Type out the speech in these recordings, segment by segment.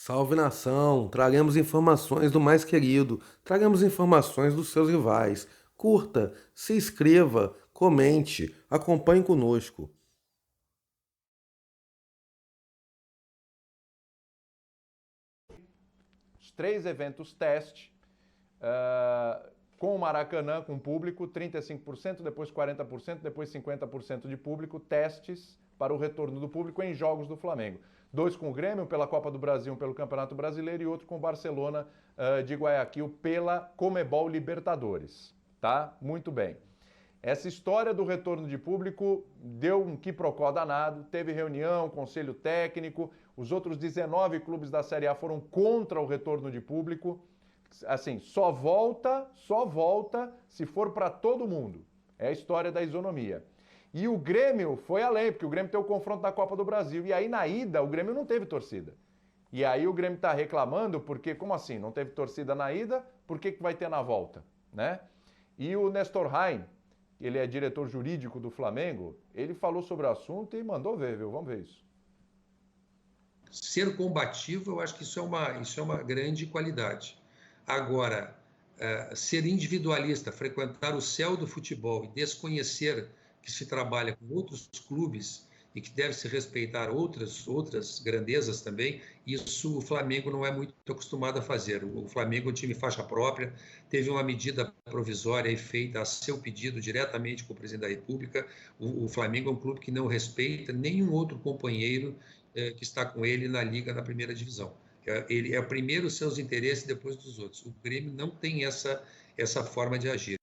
Salve nação, traremos informações do mais querido, traremos informações dos seus rivais. Curta, se inscreva, comente, acompanhe conosco. Os 3 eventos teste, com o Maracanã, com público, 35%, depois 40%, depois 50% de público, testes para o retorno do público em jogos do Flamengo. 2 com o Grêmio pela Copa do Brasil, um pelo Campeonato Brasileiro e outro com o Barcelona de Guayaquil pela Comebol Libertadores. Tá? Muito bem. Essa história do retorno de público deu um quiprocó danado, teve reunião, conselho técnico, os outros 19 clubes da Série A foram contra o retorno de público. Assim, só volta se for para todo mundo. É a história da isonomia. E o Grêmio foi além, porque o Grêmio tem o confronto da Copa do Brasil. E aí, na ida, o Grêmio não teve torcida. E aí o Grêmio está reclamando, porque, como assim? Não teve torcida na ida, por que vai ter na volta? Né? E o Nestor Rain, ele é diretor jurídico do Flamengo, ele falou sobre o assunto e mandou ver, viu? Vamos ver isso. Ser combativo, eu acho que isso é uma grande qualidade. Agora, ser individualista, frequentar o céu do futebol e desconhecer que se trabalha com outros clubes e que deve se respeitar outras grandezas também, isso o Flamengo não é muito acostumado a fazer. O Flamengo é um time faixa própria, teve uma medida provisória feita a seu pedido diretamente com o presidente da República. O Flamengo é um clube que não respeita nenhum outro companheiro que está com ele na Liga, na primeira divisão. Ele é o primeiro os seus interesses, depois dos outros. O Grêmio não tem essa forma de agir.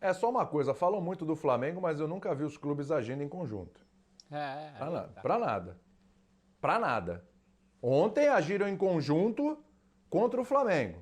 É só uma coisa, falam muito do Flamengo, mas eu nunca vi os clubes agindo em conjunto. Pra nada. Pra nada. Ontem agiram em conjunto contra o Flamengo.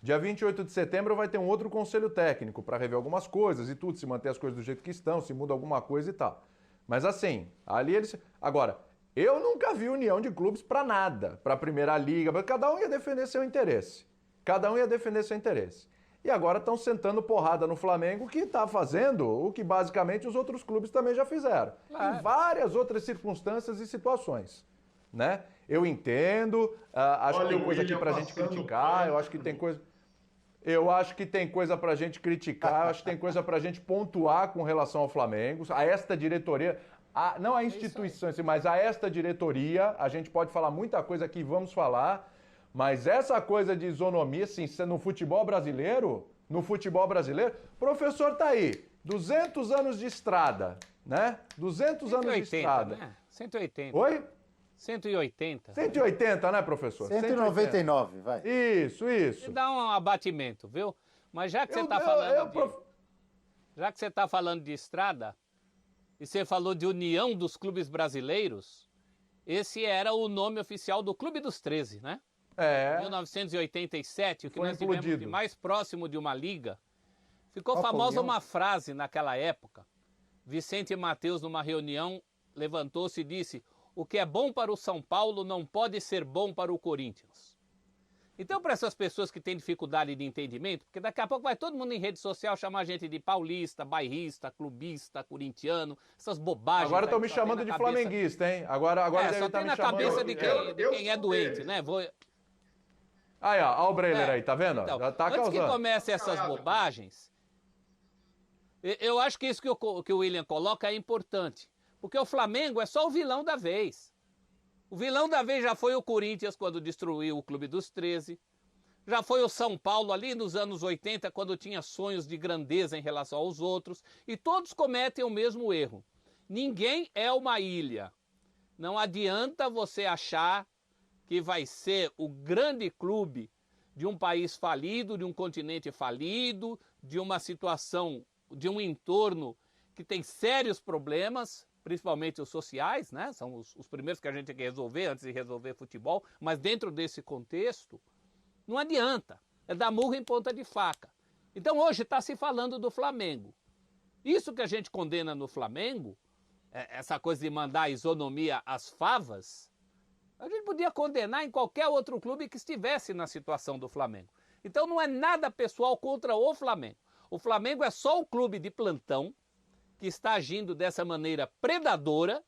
Dia 28 de setembro vai ter um outro conselho técnico para rever algumas coisas e tudo, se manter as coisas do jeito que estão, se muda alguma coisa e tal. Mas assim, ali eles... Agora, eu nunca vi união de clubes para nada, para a Primeira Liga, mas cada um ia defender seu interesse. Cada um ia defender seu interesse. E agora estão sentando porrada no Flamengo, que está fazendo o que basicamente os outros clubes também já fizeram. Claro. Em várias outras circunstâncias e situações. Né? Eu entendo, acho que tem coisa aqui para a gente criticar, eu acho que tem coisa... Eu acho que tem coisa pra gente criticar, acho que tem coisa pra gente pontuar com relação ao Flamengo, a esta diretoria, não a instituição, mas a esta diretoria, a gente pode falar muita coisa aqui, vamos falar, mas essa coisa de isonomia, assim, no futebol brasileiro, professor tá aí, 200 anos de estrada, né? 200 anos de estrada. Né? 180. Oi? 180. 180, né, professor? 199, vai. Isso. E dá um abatimento, viu? Mas já que você está falando já que você está falando de estrada, e você falou de união dos clubes brasileiros, esse era o nome oficial do Clube dos 13, né? É. 1987, o que foi nós implodido. tivemos de mais próximo de uma liga. Ficou famosa uma frase naquela época. Vicente Mateus, numa reunião, levantou-se e disse: o que é bom para o São Paulo não pode ser bom para o Corinthians. Então, para essas pessoas que têm dificuldade de entendimento, porque daqui a pouco vai todo mundo em rede social chamar a gente de paulista, bairrista, clubista, corintiano, essas bobagens. Agora estão me chamando de flamenguista, hein? Agora só tem na cabeça de quem é doente, né? Aí, ó o Breiler aí, tá vendo? Então, Já tá antes causando. que comece essas bobagens, eu acho que isso que o William coloca é importante. Porque o Flamengo é só o vilão da vez. O vilão da vez já foi o Corinthians quando destruiu o Clube dos 13. Já foi o São Paulo ali nos anos 80 quando tinha sonhos de grandeza em relação aos outros. E todos cometem o mesmo erro. Ninguém é uma ilha. Não adianta você achar que vai ser o grande clube de um país falido, de um continente falido, de uma situação, de um entorno que tem sérios problemas, principalmente os sociais, né? São os primeiros que a gente tem que resolver antes de resolver futebol, mas dentro desse contexto, não adianta, é dar murro em ponta de faca. Então hoje está se falando do Flamengo. Isso que a gente condena no Flamengo, essa coisa de mandar a isonomia às favas, a gente podia condenar em qualquer outro clube que estivesse na situação do Flamengo. Então não é nada pessoal contra o Flamengo. O Flamengo é só o clube de plantão que está agindo dessa maneira predadora,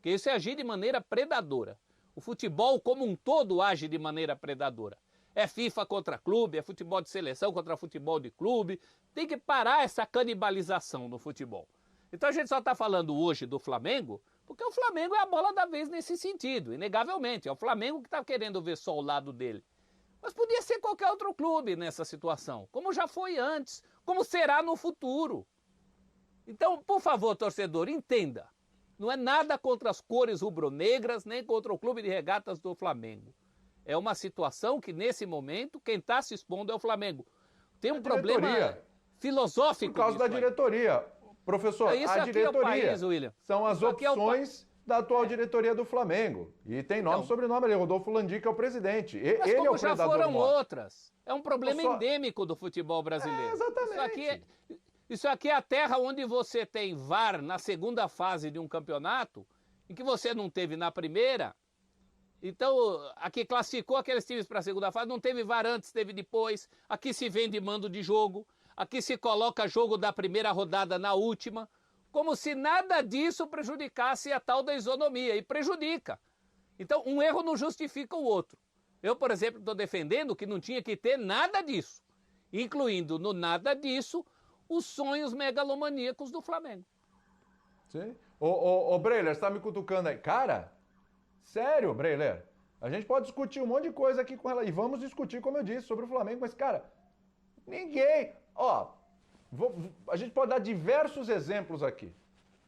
Porque isso é agir de maneira predadora. O futebol como um todo age de maneira predadora. É FIFA contra clube, é futebol de seleção contra futebol de clube. Tem que parar essa canibalização no futebol. Então a gente só está falando hoje do Flamengo, porque o Flamengo é a bola da vez nesse sentido, inegavelmente. É o Flamengo que está querendo ver só o lado dele. Mas podia ser qualquer outro clube nessa situação, como já foi antes, como será no futuro. Então, por favor, torcedor, entenda. Não é nada contra as cores rubro-negras, nem contra o Clube de Regatas do Flamengo. É uma situação que, nesse momento, quem está se expondo é o Flamengo. Tem um problema filosófico. Por causa da diretoria. Professor, a diretoria é o país, William. São as opções da atual diretoria do Flamengo. E tem nome e sobrenome ali. Rodolfo Landim, que é o presidente. Mas ele como é o já predador foram maior. outras. É um problema endêmico do futebol brasileiro. Exatamente. Isso aqui é a terra onde você tem VAR na segunda fase de um campeonato, em que você não teve na primeira. Então, aqui classificou aqueles times para a segunda fase, não teve VAR antes, teve depois. Aqui se vende mando de jogo. Aqui se coloca jogo da primeira rodada na última, como se nada disso prejudicasse a tal da isonomia, e prejudica. Então, um erro não justifica o outro. Eu, por exemplo, estou defendendo que não tinha que ter nada disso, incluindo no nada disso os sonhos megalomaníacos do Flamengo. Sim. Ô Breiler, você tá me cutucando aí. Cara, sério, Breiler, a gente pode discutir um monte de coisa aqui com ela, e vamos discutir, como eu disse, sobre o Flamengo, mas, cara, ninguém... Ó, a gente pode dar diversos exemplos aqui.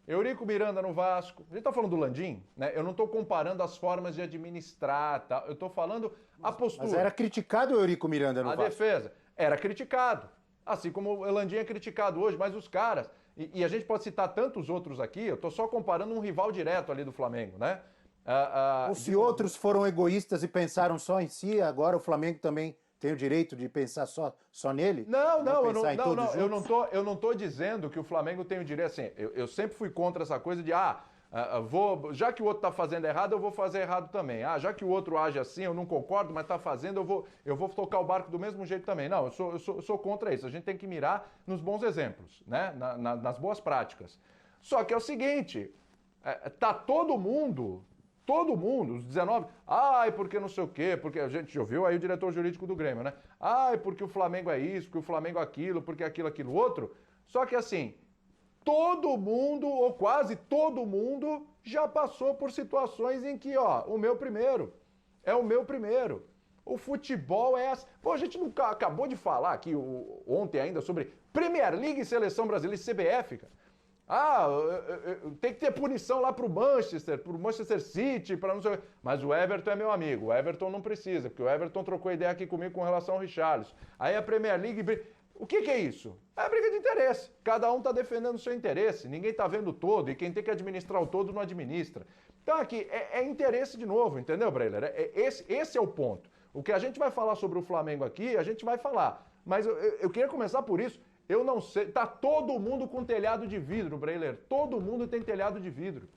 Eurico Miranda no Vasco. A gente tá falando do Landim, né? Eu não tô comparando as formas de administrar, tá? Eu tô falando a postura. Mas era criticado o Eurico Miranda no Vasco. A defesa. Era criticado. Assim como o Landim é criticado hoje, mas os caras... E a gente pode citar tantos outros aqui, eu tô só comparando um rival direto ali do Flamengo, né? Ou se outros foram egoístas e pensaram só em si, agora o Flamengo também tem o direito de pensar só nele? Eu não tô dizendo que o Flamengo tem o direito, assim, eu sempre fui contra essa coisa de, já que o outro tá fazendo errado, eu vou fazer errado também. Já que o outro age assim, eu não concordo, mas tá fazendo, eu vou tocar o barco do mesmo jeito também. Não, eu sou contra isso. A gente tem que mirar nos bons exemplos, né? Nas boas práticas. Só que é o seguinte, tá todo mundo, os 19, porque não sei o quê, porque a gente ouviu aí o diretor jurídico do Grêmio, né? Porque o Flamengo é isso, porque o Flamengo é aquilo, porque aquilo outro. Só que assim, todo mundo, ou quase todo mundo, já passou por situações em que, o meu primeiro. O futebol é assim. Pô, a gente não acabou de falar aqui ontem ainda sobre Premier League e Seleção Brasileira e CBF, cara. Tem que ter punição lá pro Manchester City, para não sei o quê. Mas o Everton é meu amigo, o Everton não precisa, porque o Everton trocou ideia aqui comigo com relação ao Richarlison. Aí a Premier League... O que é isso? É briga de interesse. Cada um está defendendo o seu interesse, ninguém está vendo o todo, e quem tem que administrar o todo não administra. Então aqui, é interesse de novo, entendeu, Breiler? Esse é o ponto. O que a gente vai falar sobre o Flamengo aqui, a gente vai falar. Mas eu queria começar por isso. Eu não sei, tá todo mundo com telhado de vidro, Breiler. Todo mundo tem telhado de vidro.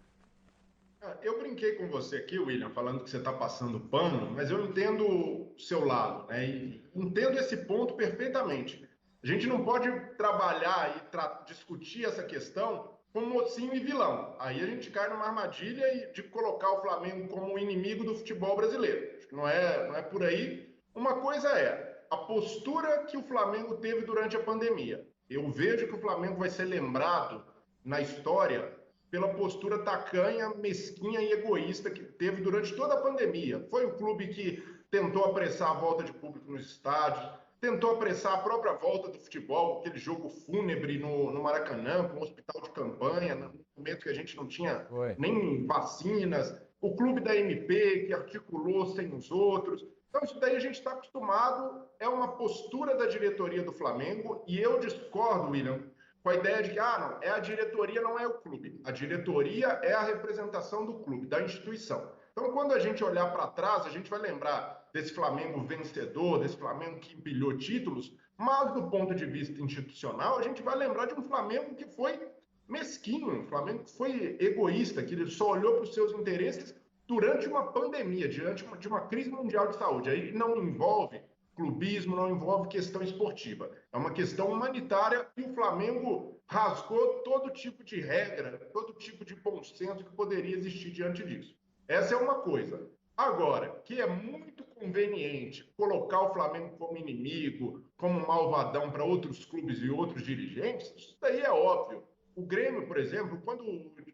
Eu brinquei com você aqui, William, falando que você está passando pano, mas eu entendo o seu lado, né? E entendo esse ponto perfeitamente. A gente não pode trabalhar e discutir essa questão como mocinho e vilão. Aí a gente cai numa armadilha de colocar o Flamengo como inimigo do futebol brasileiro. Acho que não é por aí. Uma coisa é a postura que o Flamengo teve durante a pandemia. Eu vejo que o Flamengo vai ser lembrado na história pela postura tacanha, mesquinha e egoísta que teve durante toda a pandemia. Foi o clube que tentou apressar a volta de público nos estádios, tentou apressar a própria volta do futebol, aquele jogo fúnebre no Maracanã, com um hospital de campanha, no momento que a gente não tinha nem vacinas. O clube da MP, que articulou sem os outros. Então, isso daí a gente está acostumado, é uma postura da diretoria do Flamengo, e eu discordo, William, com a ideia de que, não, é a diretoria, não é o clube. A diretoria é a representação do clube, da instituição. Então, quando a gente olhar para trás, a gente vai lembrar desse Flamengo vencedor, desse Flamengo que empilhou títulos, mas do ponto de vista institucional, a gente vai lembrar de um Flamengo que foi mesquinho, um Flamengo que foi egoísta, que ele só olhou para os seus interesses durante uma pandemia, diante de uma crise mundial de saúde. Aí não envolve clubismo, não envolve questão esportiva. É uma questão humanitária e o Flamengo rasgou todo tipo de regra, todo tipo de bom senso que poderia existir diante disso. Essa é uma coisa. Agora, que é muito conveniente colocar o Flamengo como inimigo, como malvadão para outros clubes e outros dirigentes, isso daí é óbvio. O Grêmio, por exemplo, quando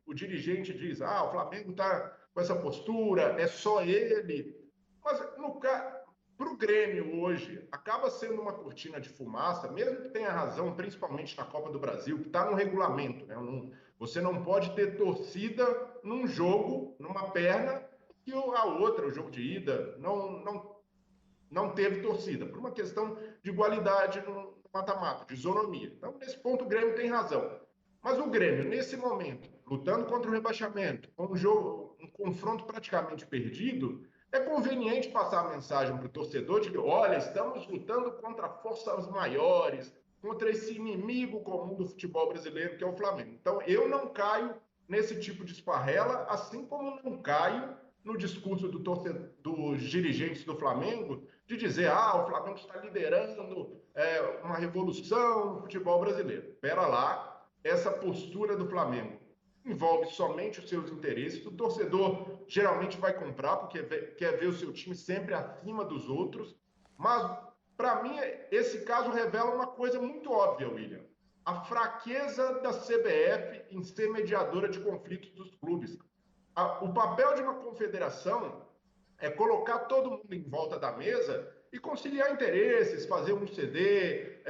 o dirigente diz, o Flamengo está com essa postura, é só ele. Mas para o Grêmio hoje, acaba sendo uma cortina de fumaça, mesmo que tenha razão, principalmente na Copa do Brasil, que está no regulamento. Né? Você não pode ter torcida num jogo, numa perna, e a outra, o jogo de ida, não teve torcida, por uma questão de igualdade no mata-mata, de isonomia. Então, nesse ponto, o Grêmio tem razão. Mas o Grêmio, nesse momento, lutando contra o rebaixamento, com um confronto praticamente perdido, é conveniente passar a mensagem para o torcedor de que, olha, estamos lutando contra forças maiores, contra esse inimigo comum do futebol brasileiro, que é o Flamengo. Então, eu não caio nesse tipo de esparrela, assim como não caio no discurso dos dirigentes do Flamengo de dizer, o Flamengo está liderando uma revolução no futebol brasileiro. Espera lá, essa postura do Flamengo envolve somente os seus interesses. O torcedor geralmente vai comprar porque quer ver o seu time sempre acima dos outros. Mas, para mim, esse caso revela uma coisa muito óbvia, William. A fraqueza da CBF em ser mediadora de conflitos dos clubes. O papel de uma confederação é colocar todo mundo em volta da mesa e conciliar interesses, fazer um CD,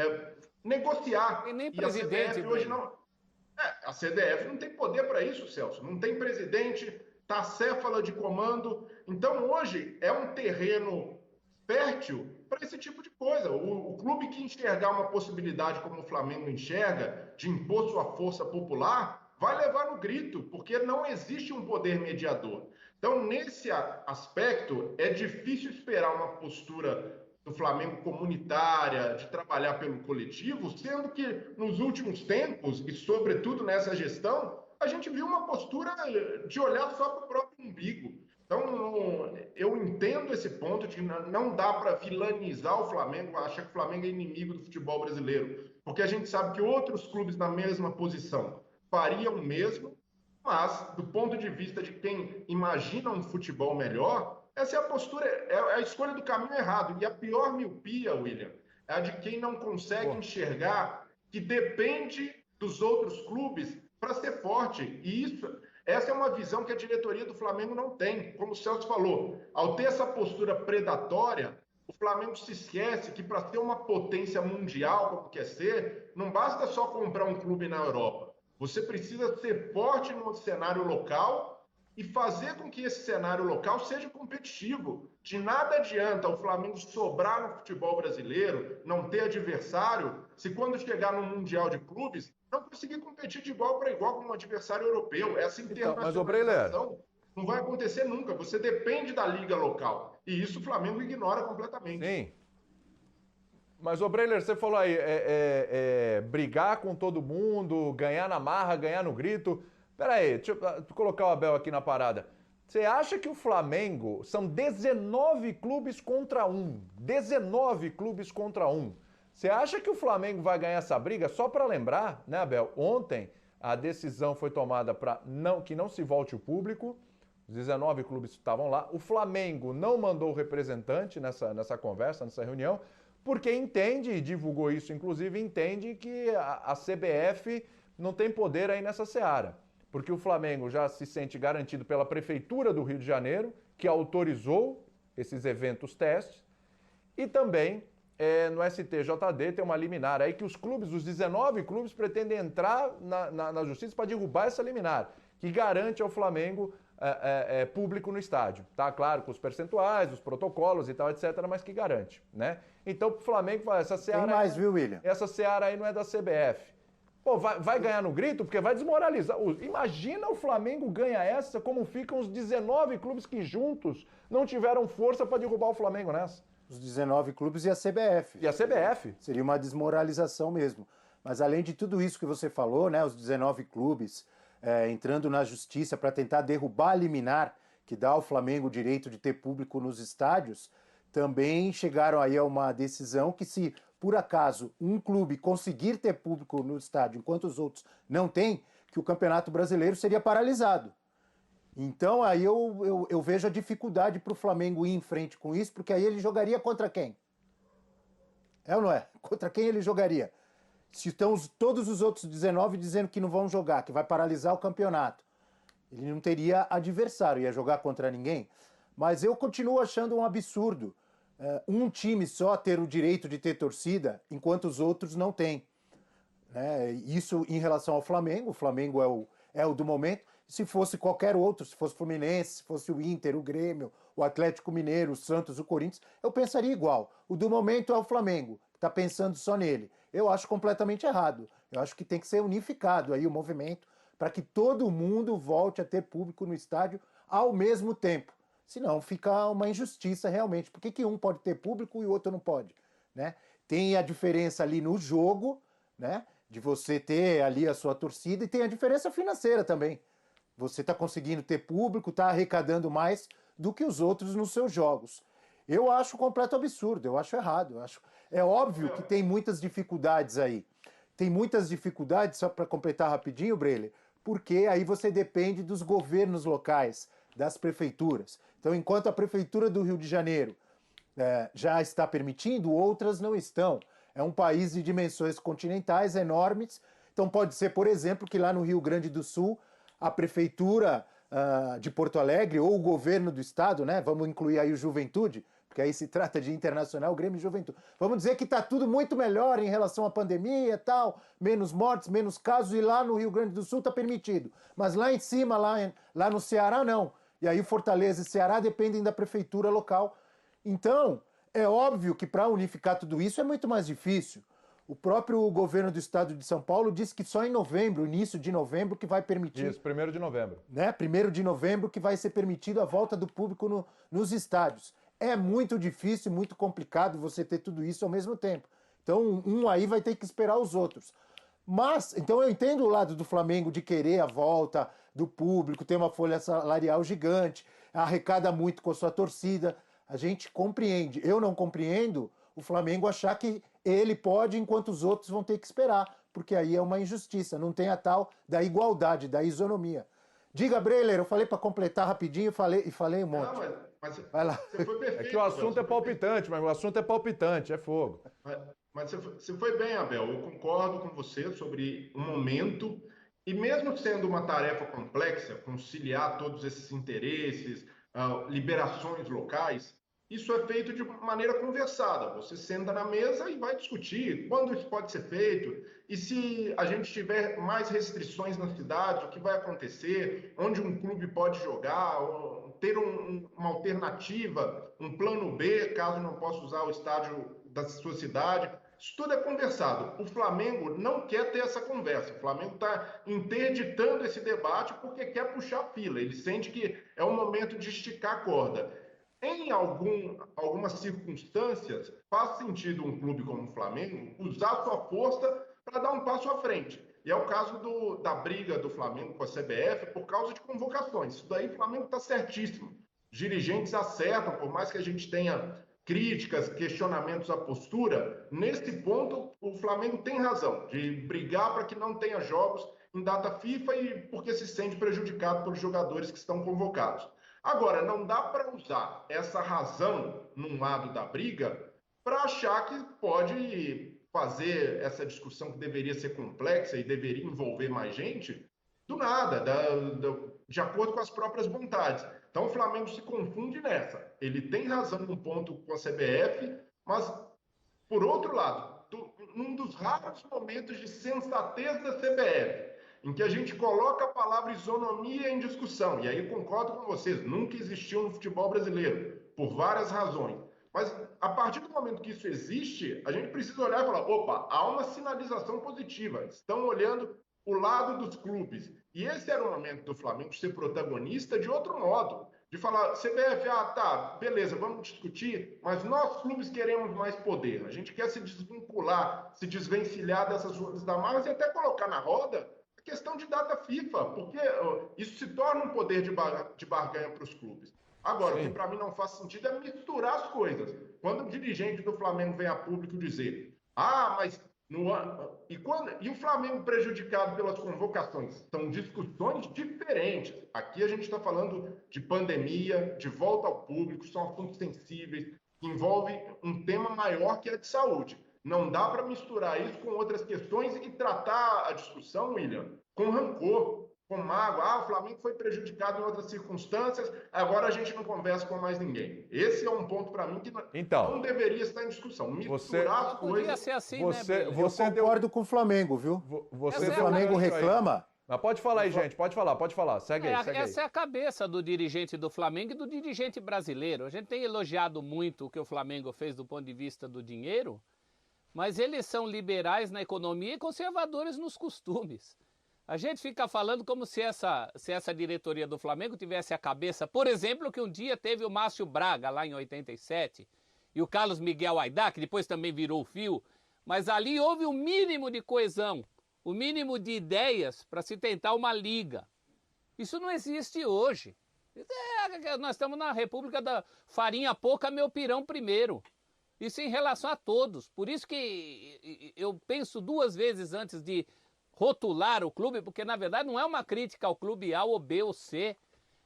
negociar. E nem e a CBF hoje Bruno. não... a CDF não tem poder para isso, Celso. Não tem presidente, tá acéfala de comando. Então, hoje, é um terreno fértil para esse tipo de coisa. O clube que enxergar uma possibilidade como o Flamengo enxerga, de impor sua força popular, vai levar no grito, porque não existe um poder mediador. Então, nesse aspecto, é difícil esperar uma postura do Flamengo comunitária, de trabalhar pelo coletivo, sendo que nos últimos tempos, e sobretudo nessa gestão, a gente viu uma postura de olhar só para o próprio umbigo. Então, eu entendo esse ponto de que não dá para vilanizar o Flamengo, achar que o Flamengo é inimigo do futebol brasileiro, porque a gente sabe que outros clubes na mesma posição fariam o mesmo, mas, do ponto de vista de quem imagina um futebol melhor, essa é a postura, é a escolha do caminho errado. E a pior miopia, William, é a de quem não consegue enxergar que depende dos outros clubes para ser forte. E essa é uma visão que a diretoria do Flamengo não tem. Como o Celso falou, ao ter essa postura predatória, o Flamengo se esquece que para ser uma potência mundial, como quer ser, não basta só comprar um clube na Europa. Você precisa ser forte no cenário local e fazer com que esse cenário local seja competitivo. De nada adianta o Flamengo sobrar no futebol brasileiro, não ter adversário, se quando chegar no Mundial de Clubes, não conseguir competir de igual para igual com um adversário europeu. Essa internacionalização não vai acontecer nunca. Você depende da liga local. E isso o Flamengo ignora completamente. Sim. Mas, Breler, você falou aí, brigar com todo mundo, ganhar na marra, ganhar no grito. Peraí, deixa eu colocar o Abel aqui na parada. Você acha que o Flamengo são 19 clubes contra 1? 19 clubes contra 1. Você acha que o Flamengo vai ganhar essa briga? Só para lembrar, né, Abel? Ontem a decisão foi tomada para que não se volte o público. Os 19 clubes estavam lá. O Flamengo não mandou o representante nessa conversa, nessa reunião, porque entende, e divulgou isso inclusive, entende que a CBF não tem poder aí nessa seara. Porque o Flamengo já se sente garantido pela Prefeitura do Rio de Janeiro, que autorizou esses eventos testes, e também no STJD tem uma liminar aí que os 19 clubes pretendem entrar na justiça para derrubar essa liminar, que garante ao Flamengo público no estádio, tá? Claro, com os percentuais, os protocolos e tal, etc., mas que garante, né? Então, o Flamengo fala, essa seara... Tem mais, viu, William? Essa seara aí não é da CBF. Pô, vai ganhar no grito? Porque vai desmoralizar. Imagina o Flamengo ganha essa, como ficam os 19 clubes que juntos não tiveram força para derrubar o Flamengo nessa. Os 19 clubes e a CBF. E a CBF. Seria uma desmoralização mesmo. Mas além de tudo isso que você falou, né, os 19 clubes entrando na justiça para tentar derrubar a liminar que dá ao Flamengo o direito de ter público nos estádios, também chegaram aí a uma decisão que, se por acaso um clube conseguir ter público no estádio enquanto os outros não têm, que o Campeonato Brasileiro seria paralisado. Então aí eu vejo a dificuldade para o Flamengo ir em frente com isso, porque aí ele jogaria contra quem? É ou não é? Contra quem ele jogaria? Se estão todos os outros 19 dizendo que não vão jogar, que vai paralisar o campeonato, ele não teria adversário, ia jogar contra ninguém. Mas eu continuo achando um absurdo um time só ter o direito de ter torcida, enquanto os outros não têm. Né? Isso em relação ao Flamengo, o Flamengo é o do momento. Se fosse qualquer outro, se fosse o Fluminense, se fosse o Inter, o Grêmio, o Atlético Mineiro, o Santos, o Corinthians, eu pensaria igual. O do momento é o Flamengo, que está pensando só nele. Eu acho completamente errado. Eu acho que tem que ser unificado aí o movimento para que todo mundo volte a ter público no estádio ao mesmo tempo. Senão fica uma injustiça realmente. Por que um pode ter público e o outro não pode? Né? Tem a diferença ali no jogo, né? De você ter ali a sua torcida, e tem a diferença financeira também. Você está conseguindo ter público, está arrecadando mais do que os outros nos seus jogos. Eu acho completo absurdo, eu acho errado. É óbvio que tem muitas dificuldades aí. Tem muitas dificuldades, só para completar rapidinho, Breler, porque aí você depende dos governos locais, das prefeituras. Então, enquanto a Prefeitura do Rio de Janeiro já está permitindo, outras não estão. É um país de dimensões continentais enormes. Então, pode ser, por exemplo, que lá no Rio Grande do Sul, a Prefeitura de Porto Alegre ou o governo do estado, né? Vamos incluir aí o Juventude, porque aí se trata de internacional, Grêmio e Juventude. Vamos dizer que está tudo muito melhor em relação à pandemia e tal, menos mortes, menos casos, e lá no Rio Grande do Sul está permitido. Mas lá em cima, lá no Ceará, não. E aí Fortaleza e Ceará dependem da prefeitura local. Então, é óbvio que para unificar tudo isso é muito mais difícil. O próprio governo do estado de São Paulo disse que só em novembro, início de novembro, que vai permitir... Isso, 1º de novembro. Né? 1º de novembro que vai ser permitido a volta do público nos estádios. É muito difícil, muito complicado você ter tudo isso ao mesmo tempo. Então, um aí vai ter que esperar os outros. Mas, então eu entendo o lado do Flamengo de querer a volta do público, ter uma folha salarial gigante, arrecada muito com a sua torcida. A gente compreende. Eu não compreendo o Flamengo achar que ele pode, enquanto os outros vão ter que esperar, porque aí é uma injustiça, não tem a tal da igualdade, da isonomia. Diga, Breler, eu falei para completar rapidinho e falei um monte. Não, mas vai lá. Você foi perfeito. É que o assunto é palpitante, mas o assunto é palpitante, é fogo. Mas você foi bem, Abel. Eu concordo com você sobre o momento, e mesmo sendo uma tarefa complexa, conciliar todos esses interesses, liberações locais, isso é feito de maneira conversada. Você senta na mesa e vai discutir quando isso pode ser feito, e se a gente tiver mais restrições na cidade, o que vai acontecer, onde um clube pode jogar, ter uma alternativa, um plano B, caso não possa usar o estádio da sua cidade. Isso tudo é conversado. O Flamengo não quer ter essa conversa. O Flamengo está interditando esse debate porque quer puxar a fila. Ele sente que é o momento de esticar a corda. Em algumas circunstâncias, faz sentido um clube como o Flamengo usar sua força para dar um passo à frente. E é o caso da briga do Flamengo com a CBF por causa de convocações. Isso daí o Flamengo está certíssimo. Os dirigentes acertam, por mais que a gente tenha críticas, questionamentos à postura, nesse ponto o Flamengo tem razão de brigar para que não tenha jogos em data FIFA, e porque se sente prejudicado pelos jogadores que estão convocados. Agora, não dá para usar essa razão num lado da briga para achar que pode fazer essa discussão que deveria ser complexa e deveria envolver mais gente, do nada, de acordo com as próprias vontades. Então o Flamengo se confunde nessa. Ele tem razão num ponto com a CBF, mas, por outro lado, num dos raros momentos de sensatez da CBF, em que a gente coloca a palavra isonomia em discussão, e aí eu concordo com vocês, nunca existiu no futebol brasileiro, por várias razões. Mas a partir do momento que isso existe, a gente precisa olhar e falar, opa, há uma sinalização positiva, estão olhando o lado dos clubes. E esse era o momento do Flamengo ser protagonista de outro modo, de falar, CBF, tá, beleza, vamos discutir, mas nós clubes queremos mais poder, a gente quer se desvincular, se desvencilhar dessas outras amarras e até colocar na roda questão de data FIFA, porque isso se torna um poder de barganha para os clubes. Agora, Sim. O que para mim não faz sentido é misturar as coisas. Quando o dirigente do Flamengo vem a público dizer Mas e o Flamengo prejudicado pelas convocações? São discussões diferentes. Aqui a gente está falando de pandemia, de volta ao público, são assuntos sensíveis, que envolvem um tema maior que é de saúde. Não dá para misturar isso com outras questões e tratar a discussão, William, com rancor, com mágoa. O Flamengo foi prejudicado em outras circunstâncias, agora a gente não conversa com mais ninguém. Esse é um ponto para mim que não deveria estar em discussão. Misturar as coisas... Podia ser assim, eu concordo com o Flamengo, viu? O Flamengo reclama... Mas pode falar aí, gente, pode falar. Segue aí. Essa é a cabeça do dirigente do Flamengo e do dirigente brasileiro. A gente tem elogiado muito o que o Flamengo fez do ponto de vista do dinheiro, mas eles são liberais na economia e conservadores nos costumes. A gente fica falando como se essa diretoria do Flamengo tivesse a cabeça, por exemplo, que um dia teve o Márcio Braga, lá em 87, e o Carlos Miguel Aidar, que depois também virou o fio, mas ali houve o mínimo de coesão, o mínimo de ideias para se tentar uma liga. Isso não existe hoje. Nós estamos na República da farinha pouca, meu pirão primeiro. Isso em relação a todos. Por isso que eu penso duas vezes antes de rotular o clube, porque na verdade não é uma crítica ao clube A ou B ou C.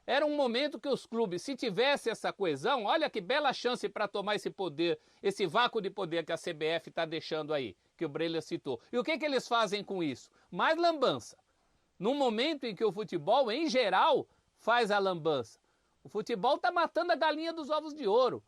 Era um momento que os clubes, se tivesse essa coesão, olha que bela chance para tomar esse poder, esse vácuo de poder que a CBF está deixando aí, que o Breler citou. E o que eles fazem com isso? Mais lambança. Num momento em que o futebol, em geral, faz a lambança. O futebol está matando a galinha dos ovos de ouro.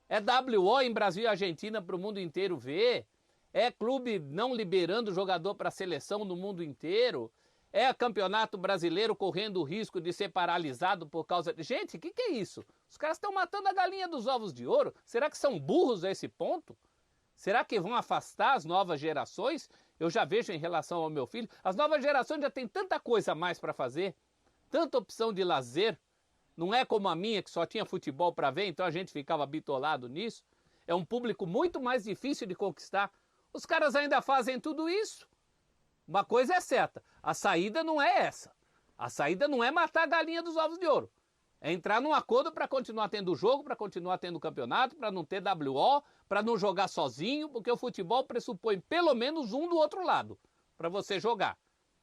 É WO em Brasil e Argentina para o mundo inteiro ver. É clube não liberando jogador para a seleção no mundo inteiro. É campeonato brasileiro correndo o risco de ser paralisado por causa de... Gente, o que é isso? Os caras estão matando a galinha dos ovos de ouro. Será que são burros a esse ponto? Será que vão afastar as novas gerações? Eu já vejo em relação ao meu filho. As novas gerações já têm tanta coisa a mais para fazer. Tanta opção de lazer. Não é como a minha, que só tinha futebol para ver, então a gente ficava bitolado nisso. É um público muito mais difícil de conquistar. Os caras ainda fazem tudo isso. Uma coisa é certa, a saída não é essa. A saída não é matar a galinha dos ovos de ouro. É entrar num acordo para continuar tendo jogo, para continuar tendo campeonato, para não ter WO, para não jogar sozinho, porque o futebol pressupõe pelo menos um do outro lado, para você jogar.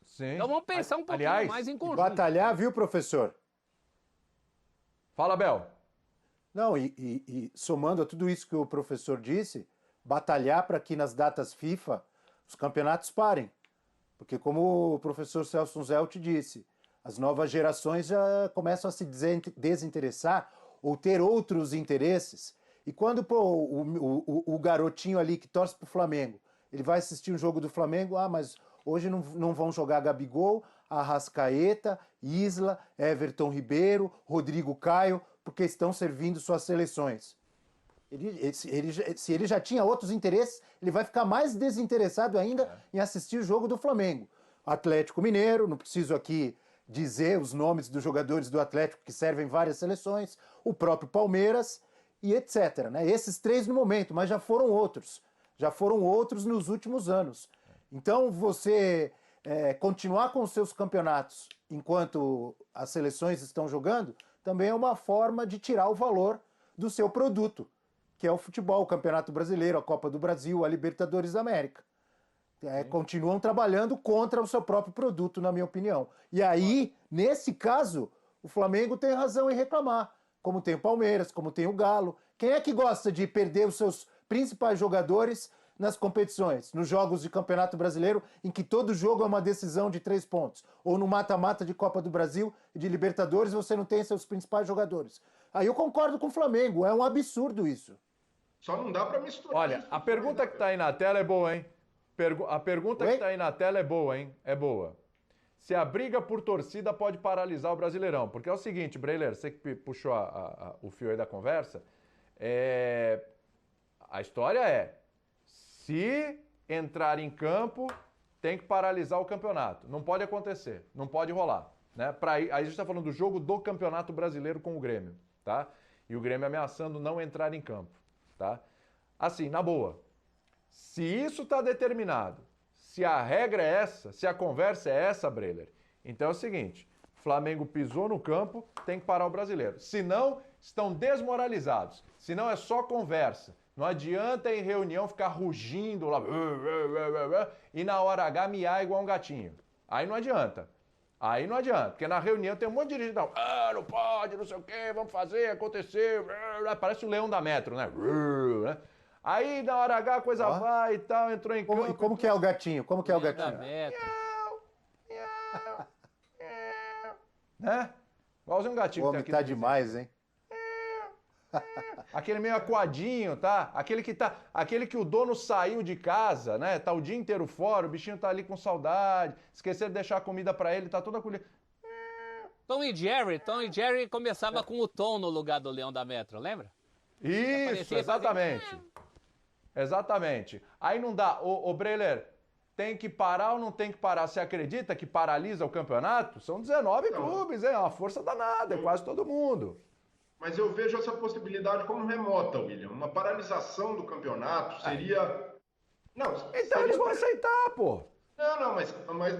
Sim. Então vamos pensar um pouquinho mais em conjunto. Batalhar, viu, professor? Fala, Bel. Não, e somando a tudo isso que o professor disse, batalhar para que nas datas FIFA os campeonatos parem. Porque como o professor Celso Zelt disse, as novas gerações já começam a se desinteressar ou ter outros interesses. E quando o garotinho ali que torce para o Flamengo, ele vai assistir um jogo do Flamengo, mas hoje não vão jogar Gabigol, Arrascaeta, Isla, Everton Ribeiro, Rodrigo Caio, porque estão servindo suas seleções. Se ele já tinha outros interesses, ele vai ficar mais desinteressado ainda em assistir o jogo do Flamengo. Atlético Mineiro, não preciso aqui dizer os nomes dos jogadores do Atlético que servem várias seleções, o próprio Palmeiras e etc. Né? Esses três no momento, mas já foram outros nos últimos anos. Então você continuar com os seus campeonatos enquanto as seleções estão jogando, também é uma forma de tirar o valor do seu produto, que é o futebol, o Campeonato Brasileiro, a Copa do Brasil, a Libertadores da América. Continuam trabalhando contra o seu próprio produto, na minha opinião. E aí, nesse caso, o Flamengo tem razão em reclamar, como tem o Palmeiras, como tem o Galo. Quem é que gosta de perder os seus principais jogadores nas competições, nos jogos de Campeonato Brasileiro, em que todo jogo é uma decisão de 3 pontos? Ou no mata-mata de Copa do Brasil e de Libertadores, você não tem seus principais jogadores. Aí eu concordo com o Flamengo, é um absurdo isso. Só não dá para misturar. Olha, a pergunta que está aí na tela é boa, hein? A pergunta que está aí na tela é boa, hein? É boa. Se a briga por torcida pode paralisar o Brasileirão. Porque é o seguinte, Breler, você que puxou o fio aí da conversa, a história é, se entrar em campo, tem que paralisar o campeonato. Não pode acontecer, não pode rolar. Né? Aí a gente está falando do jogo do Campeonato Brasileiro com o Grêmio, tá? E o Grêmio ameaçando não entrar em campo. Tá? Assim, na boa, se isso está determinado, se a regra é essa, se a conversa é essa, Breler, então é o seguinte, Flamengo pisou no campo, tem que parar o Brasileiro. Se não, estão desmoralizados. Senão é só conversa. Não adianta em reunião ficar rugindo lá e na hora H miar igual um gatinho. Aí não adianta. Aí não adianta, porque na reunião tem um monte de dirigente, não pode, não sei o quê, vamos fazer, acontecer, parece o leão da Metro, né? Aí na hora H a coisa vai e tal, entrou em campo. E como que é o gatinho? Como que é o gatinho? Né? Igualzinho um gatinho. O homem tá demais, hein? Aquele meio acuadinho, tá? Aquele que o dono saiu de casa, né? Tá o dia inteiro fora, o bichinho tá ali com saudade, esqueceram de deixar a comida pra ele, tá toda acolhida. Tom e Jerry começava com o Tom no lugar do Leão da Metro, lembra? Isso, exatamente. Exatamente. Aí não dá. Ô Breler, tem que parar ou não tem que parar? Você acredita que paralisa o campeonato? São 19 clubes, é uma força danada, é quase todo mundo. Mas eu vejo essa possibilidade como remota, William. Uma paralisação do campeonato seria... Não, então seria... eles vão aceitar, pô. Não, mas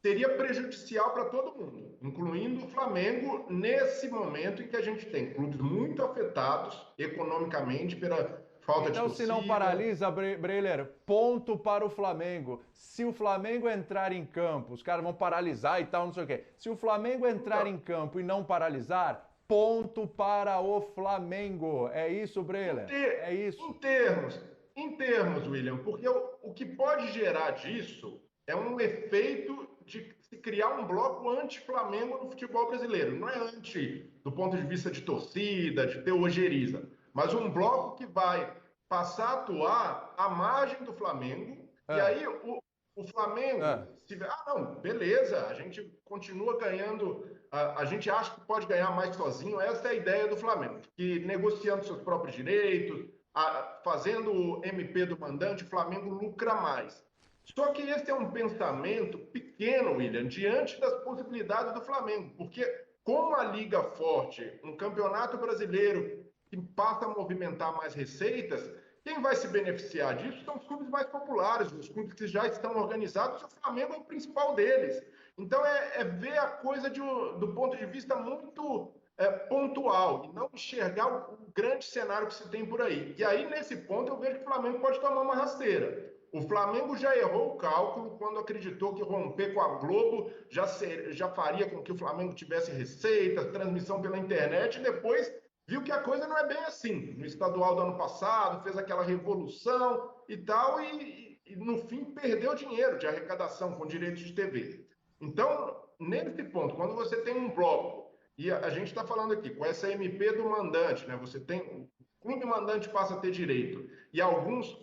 seria prejudicial para todo mundo, incluindo o Flamengo, nesse momento em que a gente tem clubes muito afetados economicamente pela falta de torcida. Então, se não paralisa, Breler, ponto para o Flamengo. Se o Flamengo entrar em campo, os caras vão paralisar e tal, não sei o quê. Se o Flamengo entrar em campo e não paralisar... Ponto para o Flamengo. É isso, Breler? É isso. Em termos, William, porque o que pode gerar disso é um efeito de se criar um bloco anti-Flamengo no futebol brasileiro. Não é anti do ponto de vista de torcida, de ter ojeriza, mas um bloco que vai passar a atuar à margem do Flamengo. E aí o Flamengo, não, beleza, a gente continua ganhando... A gente acha que pode ganhar mais sozinho, essa é a ideia do Flamengo, que negociando seus próprios direitos, fazendo o MP do mandante, o Flamengo lucra mais. Só que esse é um pensamento pequeno, William, diante das possibilidades do Flamengo, porque como a Liga Forte, um campeonato brasileiro que passa a movimentar mais receitas, quem vai se beneficiar disso são os clubes mais populares, os clubes que já estão organizados, e o Flamengo é o principal deles. Então, é ver a coisa do ponto de vista muito pontual, e não enxergar o grande cenário que se tem por aí. E aí, nesse ponto, eu vejo que o Flamengo pode tomar uma rasteira. O Flamengo já errou o cálculo quando acreditou que romper com a Globo já faria com que o Flamengo tivesse receita, transmissão pela internet, e depois viu que a coisa não é bem assim. No estadual do ano passado, fez aquela revolução e tal, e no fim perdeu dinheiro de arrecadação com direitos de TV. Então, nesse ponto, quando você tem um bloco, e a gente está falando aqui com essa MP do mandante, né? Você tem o clube mandante passa a ter direito, e alguns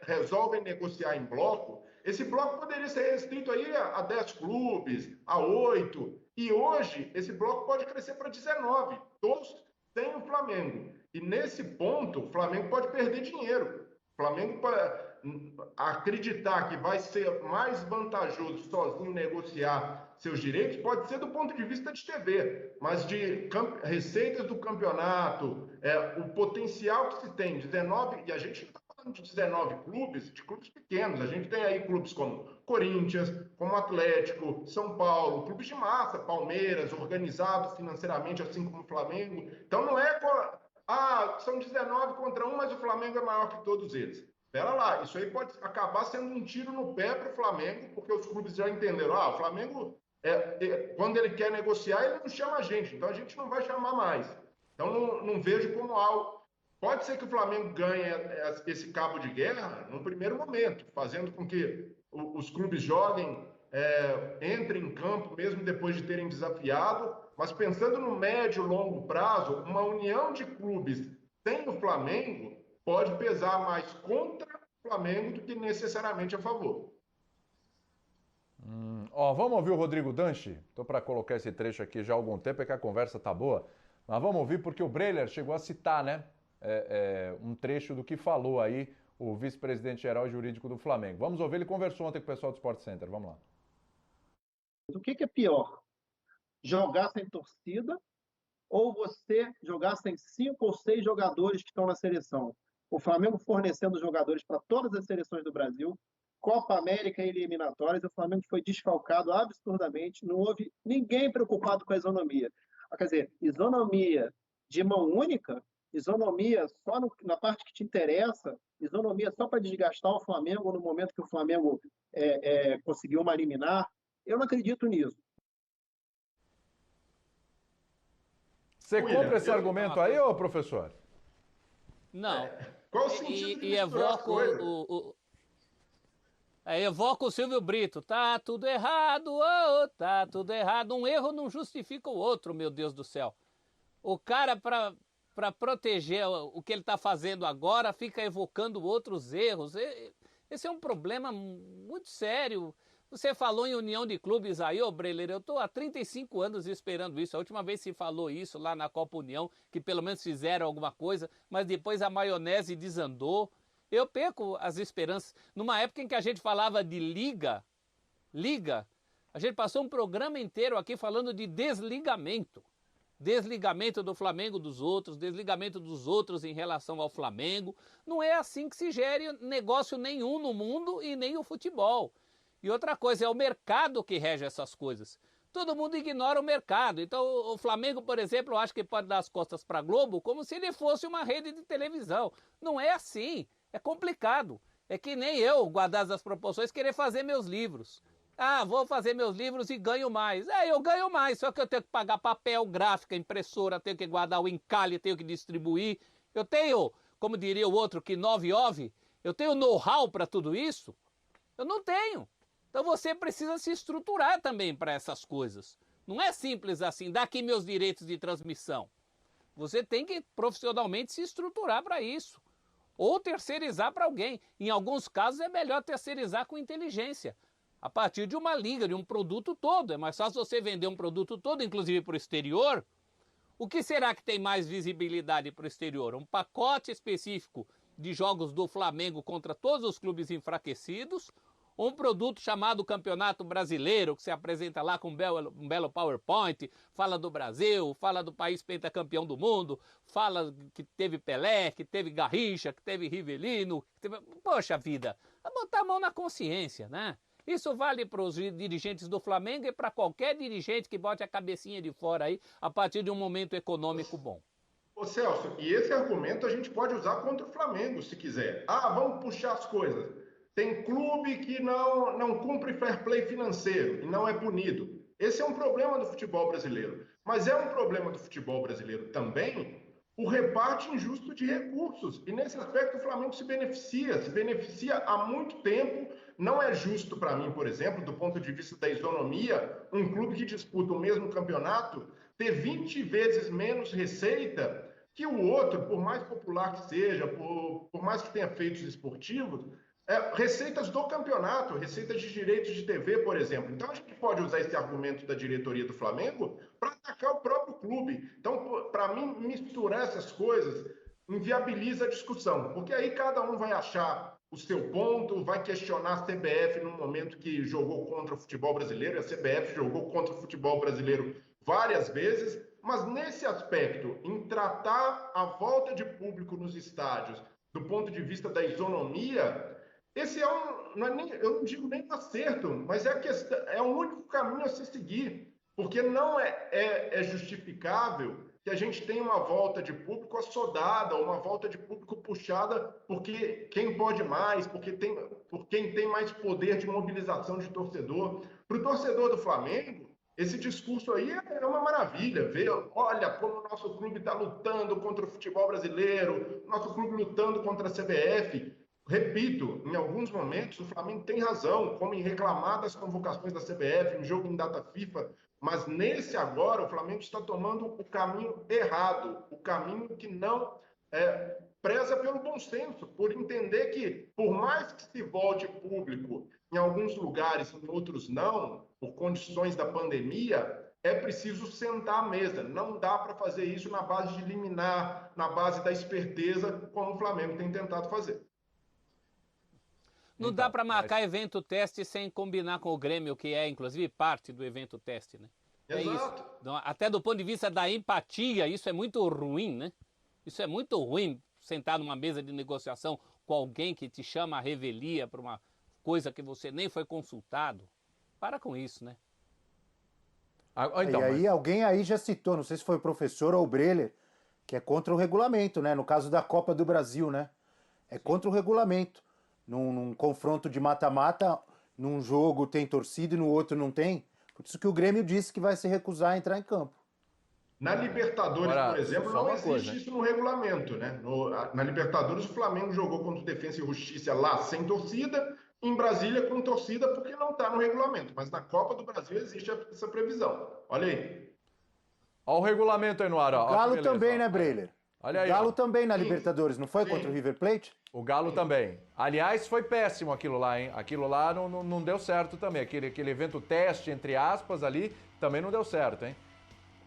resolvem negociar em bloco, esse bloco poderia ser restrito aí a 10 clubes, a 8, e hoje esse bloco pode crescer para 19, todos têm o Flamengo. E nesse ponto, o Flamengo pode perder dinheiro. O Flamengo acreditar que vai ser mais vantajoso sozinho negociar seus direitos pode ser do ponto de vista de TV, mas de receitas do campeonato, o potencial que se tem, 19, e a gente não está falando de 19 clubes, de clubes pequenos, a gente tem aí clubes como Corinthians, como Atlético, São Paulo, clubes de massa, Palmeiras, organizado financeiramente, assim como o Flamengo. Então não é, são 19 contra 1, mas o Flamengo é maior que todos eles. Espera lá, isso aí pode acabar sendo um tiro no pé para o Flamengo, porque os clubes já entenderam, o Flamengo, quando ele quer negociar, ele não chama a gente, então a gente não vai chamar mais. Então não vejo como algo. Pode ser que o Flamengo ganhe esse cabo de guerra num primeiro momento, fazendo com que os clubes joguem, entrem em campo, mesmo depois de terem desafiado, mas pensando no médio e longo prazo, uma união de clubes sem o Flamengo pode pesar mais contra o Flamengo do que necessariamente a favor. Vamos ouvir o Rodrigo Danchi? Estou para colocar esse trecho aqui já há algum tempo, é que a conversa tá boa. Mas vamos ouvir porque o Breler chegou a citar, né? Um trecho do que falou aí o vice-presidente geral jurídico do Flamengo. Vamos ouvir, ele conversou ontem com o pessoal do Sport Center. Vamos lá. O que é pior? Jogar sem torcida ou você jogar sem 5 ou 6 jogadores que estão na seleção? O Flamengo fornecendo jogadores para todas as seleções do Brasil, Copa América e eliminatórias, o Flamengo foi desfalcado absurdamente, não houve ninguém preocupado com a isonomia. Quer dizer, isonomia de mão única, isonomia só na parte que te interessa, isonomia só para desgastar o Flamengo no momento que o Flamengo conseguiu uma liminar, eu não acredito nisso. Você compra esse argumento aí, ô professor? Não. Qual o sentido de misturar as coisas? Evoca o Silvio Brito. Tá tudo errado, tá tudo errado. Um erro não justifica o outro, meu Deus do céu. O cara, para proteger o que ele está fazendo agora, fica evocando outros erros. Esse é um problema muito sério. Você falou em união de clubes aí, ô Breler, eu estou há 35 anos esperando isso. A última vez se falou isso lá na Copa União, que pelo menos fizeram alguma coisa, mas depois a maionese desandou. Eu perco as esperanças. Numa época em que a gente falava de liga, a gente passou um programa inteiro aqui falando de desligamento. Desligamento do Flamengo dos outros, desligamento dos outros em relação ao Flamengo. Não é assim que se gere negócio nenhum no mundo e nem o futebol. E outra coisa, é o mercado que rege essas coisas. Todo mundo ignora o mercado. Então o Flamengo, por exemplo, eu acho que pode dar as costas para a Globo como se ele fosse uma rede de televisão. Não é assim. É complicado. É que nem eu, guardadas as proporções, querer fazer meus livros. Ah, vou fazer meus livros e ganho mais. Eu ganho mais, só que eu tenho que pagar papel, gráfica, impressora, tenho que guardar o encalhe, tenho que distribuir. Eu tenho, como diria o outro, que 9 eu tenho know-how para tudo isso? Eu não tenho. Então você precisa se estruturar também para essas coisas. Não é simples assim, dá aqui meus direitos de transmissão. Você tem que profissionalmente se estruturar para isso. Ou terceirizar para alguém. Em alguns casos é melhor terceirizar com inteligência. A partir de uma liga, de um produto todo. É mais fácil você vender um produto todo, inclusive para o exterior. O que será que tem mais visibilidade para o exterior? Um pacote específico de jogos do Flamengo contra todos os clubes enfraquecidos, um produto chamado Campeonato Brasileiro, que se apresenta lá com um belo PowerPoint, fala do Brasil, fala do país pentacampeão do mundo, fala que teve Pelé, que teve Garrincha, que teve Rivelino, que teve... Poxa vida, é botar a mão na consciência, né? Isso vale para os dirigentes do Flamengo e para qualquer dirigente que bote a cabecinha de fora aí a partir de um momento econômico bom. Ô Celso, e esse argumento a gente pode usar contra o Flamengo, se quiser. Vamos puxar as coisas. Tem clube que não cumpre fair play financeiro e não é punido. Esse é um problema do futebol brasileiro. Mas é um problema do futebol brasileiro também o reparte injusto de recursos. E nesse aspecto o Flamengo se beneficia há muito tempo. Não é justo para mim, por exemplo, do ponto de vista da isonomia, um clube que disputa o mesmo campeonato ter 20 vezes menos receita que o outro, por mais popular que seja, por mais que tenha feitos esportivos, receitas do campeonato, receitas de direitos de TV, por exemplo. Então, a gente pode usar esse argumento da diretoria do Flamengo para atacar o próprio clube. Então, para mim, misturar essas coisas inviabiliza a discussão, porque aí cada um vai achar o seu ponto, vai questionar a CBF no momento que jogou contra o futebol brasileiro, a CBF jogou contra o futebol brasileiro várias vezes, mas nesse aspecto, em tratar a volta de público nos estádios do ponto de vista da isonomia, esse eu não digo nem um acerto, mas é o único caminho a se seguir, porque não é justificável que a gente tenha uma volta de público assodada, ou uma volta de público puxada porque quem pode mais, por quem tem mais poder de mobilização de torcedor. Para o torcedor do Flamengo, esse discurso aí é uma maravilha, ver, olha como o nosso clube está lutando contra o futebol brasileiro, nosso clube lutando contra a CBF. Repito, em alguns momentos o Flamengo tem razão, como em reclamar das convocações da CBF, em jogo em data FIFA, mas nesse agora o Flamengo está tomando o caminho errado, o caminho que não preza pelo bom senso, por entender que, por mais que se volte público em alguns lugares, em outros não, por condições da pandemia, é preciso sentar à mesa. Não dá para fazer isso na base de liminar, na base da esperteza, como o Flamengo tem tentado fazer. Não dá para marcar evento teste sem combinar com o Grêmio, que é, inclusive, parte do evento teste, né? Exato. Isso. Até do ponto de vista da empatia, isso é muito ruim, né? Isso é muito ruim, sentar numa mesa de negociação com alguém que te chama à revelia para uma coisa que você nem foi consultado. Para com isso, né? Então, e aí alguém aí já citou, não sei se foi o professor ou o Breler, Que é contra o regulamento, né? No caso da Copa do Brasil, né? É contra o regulamento. Num confronto de mata-mata, num jogo tem torcida e no outro não tem. Por isso que o Grêmio disse que vai se recusar a entrar em campo. Na Libertadores, Agora, por exemplo, só não uma existe coisa, isso no regulamento, né? Na Libertadores, o Flamengo jogou contra o Defensa e Justiça lá sem torcida, em Brasília com torcida, porque não está no regulamento. Mas na Copa do Brasil existe essa previsão. Olha aí. Olha o regulamento aí no ar. O Galo também, né, Breiler? Olha aí. O Galo também na Libertadores, não foi? Sim. Contra o River Plate? O Galo também. Aliás, foi péssimo aquilo lá, hein? Aquilo lá não deu certo também. Aquele evento teste, entre aspas, ali, também não deu certo, hein?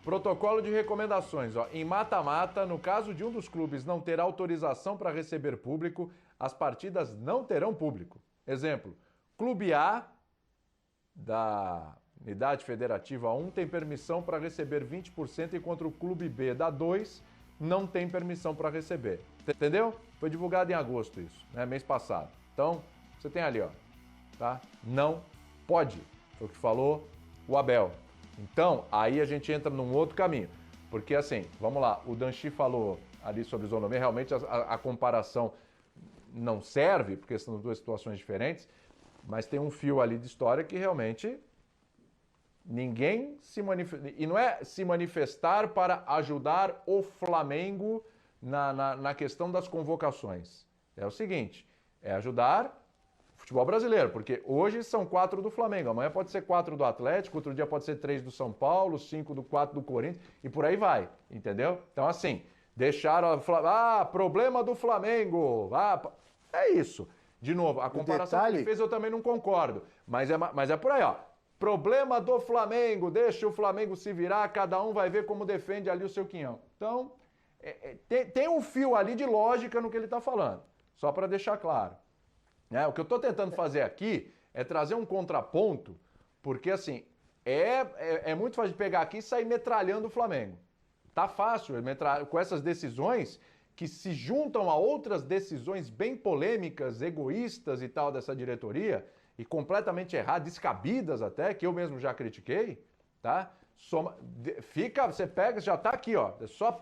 Protocolo de recomendações. Ó. Em mata-mata, no caso de um dos clubes não ter autorização para receber público, as partidas não terão público. Exemplo, Clube A da Unidade Federativa 1 tem permissão para receber 20%, enquanto o Clube B da 2 não tem permissão para receber. Entendeu? Foi divulgado em agosto isso, né? Mês passado. Então, você tem ali, ó, tá? Não pode. Foi o que falou o Abel. Então, aí a gente entra num outro caminho. Porque assim, vamos lá, o Danchi falou ali sobre isonomia, realmente a comparação não serve, porque são duas situações diferentes, mas tem um fio ali de história que realmente ninguém se manifesta. E não é se manifestar para ajudar o Flamengo na questão das convocações. É o seguinte, é ajudar o futebol brasileiro, porque hoje são 4 do Flamengo, amanhã pode ser 4 do Atlético, outro dia pode ser 3 do São Paulo, 4 do Corinthians, e por aí vai, entendeu? Então assim, deixaram, problema do Flamengo, é isso. De novo, a comparação que ele fez eu também não concordo, mas é por aí, ó. Problema do Flamengo, deixa o Flamengo se virar, cada um vai ver como defende ali o seu quinhão. Então, tem um fio ali de lógica no que ele está falando, só para deixar claro. O que eu estou tentando fazer aqui é trazer um contraponto, porque assim, é muito fácil de pegar aqui e sair metralhando o Flamengo. Tá fácil, com essas decisões que se juntam a outras decisões bem polêmicas, egoístas e tal dessa diretoria, e completamente erradas, descabidas até, que eu mesmo já critiquei, tá? Você pega, já tá aqui, ó, é só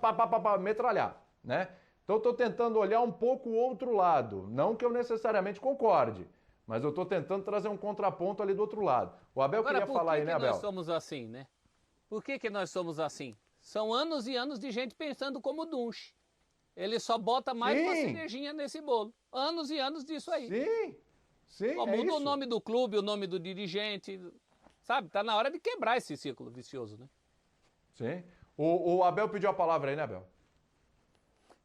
metralhar, né? Então eu tô tentando olhar um pouco o outro lado, não que eu necessariamente concorde, mas eu tô tentando trazer um contraponto ali do outro lado. O Abel Agora, queria falar aí, né, Abel? Por que nós somos assim, né? Por que nós somos assim? São anos e anos de gente pensando como Dunche. Ele só bota mais uma cerejinha nesse bolo. Anos e anos disso aí. Sim, muda o nome do clube, o nome do dirigente, sabe? Tá na hora de quebrar esse círculo vicioso, né? Sim. O Abel pediu a palavra aí, né, Abel?